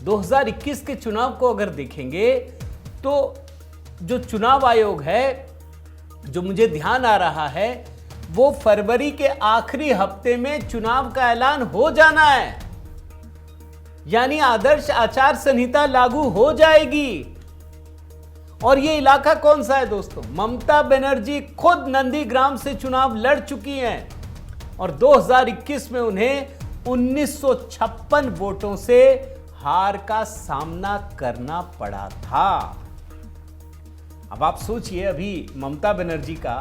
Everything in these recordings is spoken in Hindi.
2021 के चुनाव को अगर देखेंगे तो जो चुनाव आयोग है, जो मुझे ध्यान आ रहा है, वो फरवरी के आखिरी हफ्ते में चुनाव का ऐलान हो जाना है, यानी आदर्श आचार संहिता लागू हो जाएगी। और ये इलाका कौन सा है दोस्तों? ममता बनर्जी खुद नंदीग्राम से चुनाव लड़ चुकी हैं और 2021 में उन्हें 1956 वोटों से हार का सामना करना पड़ा था। अब आप सोचिए, अभी ममता बनर्जी का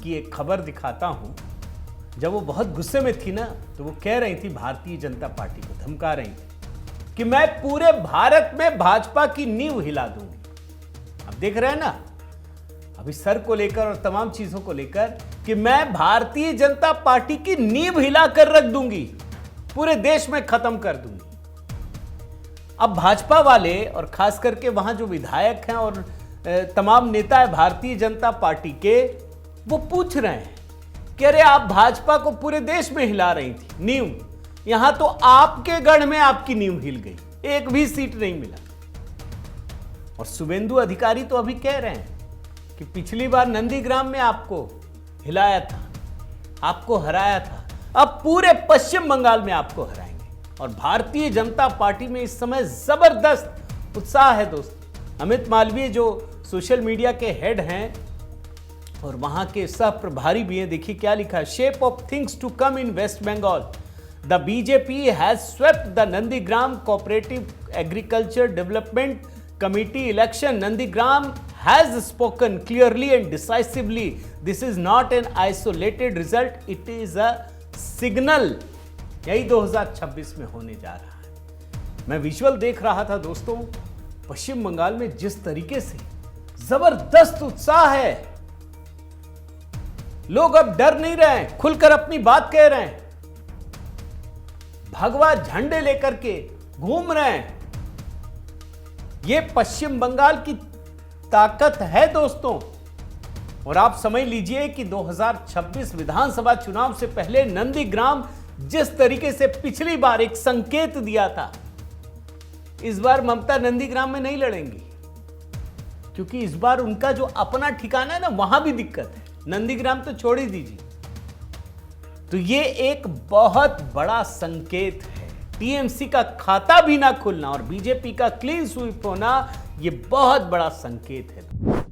की एक खबर दिखाता हूं। जब वो बहुत गुस्से में थी ना, तो वो कह रही थी भारतीय जनता पार्टी को, धमका रही थी कि मैं पूरे भारत में भाजपा की नींव हिला दूंगी। अब देख रहे हैं ना, अभी सर को लेकर और तमाम चीजों को लेकर कि मैं भारतीय जनता पार्टी की नींव हिला कर रख दूंगी, पूरे देश में खत्म कर दूंगी। अब भाजपा वाले और खास करके वहां जो विधायक हैं और तमाम नेता है भारतीय जनता पार्टी के, वो पूछ रहे हैं कि अरे आप भाजपा को पूरे देश में हिला रही थी नींव, यहां तो आपके गढ़ में आपकी नींव हिल गई, एक भी सीट नहीं मिला। और शुभेंदु अधिकारी तो अभी कह रहे हैं कि पिछली बार नंदीग्राम में आपको हिलाया था, आपको हराया था, अब पूरे पश्चिम बंगाल में आपको हराएंगे। और भारतीय जनता पार्टी में इस समय जबरदस्त उत्साह है दोस्तों। अमित मालवीय जो सोशल मीडिया के हेड हैं और वहां के सह प्रभारी भी हैं, देखिए क्या लिखा है। Shape of things to come in West Bengal, the BJP has swept the Nandigram cooperative agriculture development committee election. Nandigram has spoken clearly and decisively. This is not an isolated result, it is a signal. यही 2026 में होने जा रहा है। मैं विजुअल देख रहा था दोस्तों, पश्चिम बंगाल में जिस तरीके से जबरदस्त उत्साह है, लोग अब डर नहीं रहे हैं, खुलकर अपनी बात कह रहे हैं, भगवा झंडे लेकर के घूम रहे हैं। ये पश्चिम बंगाल की ताकत है दोस्तों। और आप समझ लीजिए कि 2026 विधानसभा चुनाव से पहले नंदीग्राम जिस तरीके से पिछली बार एक संकेत दिया था, इस बार ममता नंदीग्राम में नहीं लड़ेंगी, क्योंकि इस बार उनका जो अपना ठिकाना है ना, वहां भी दिक्कत है। नंदीग्राम तो छोड़ ही दीजिए। तो ये एक बहुत बड़ा संकेत है। टीएमसी का खाता भी ना खुलना और बीजेपी का क्लीन स्वीप होना, यह बहुत बड़ा संकेत है।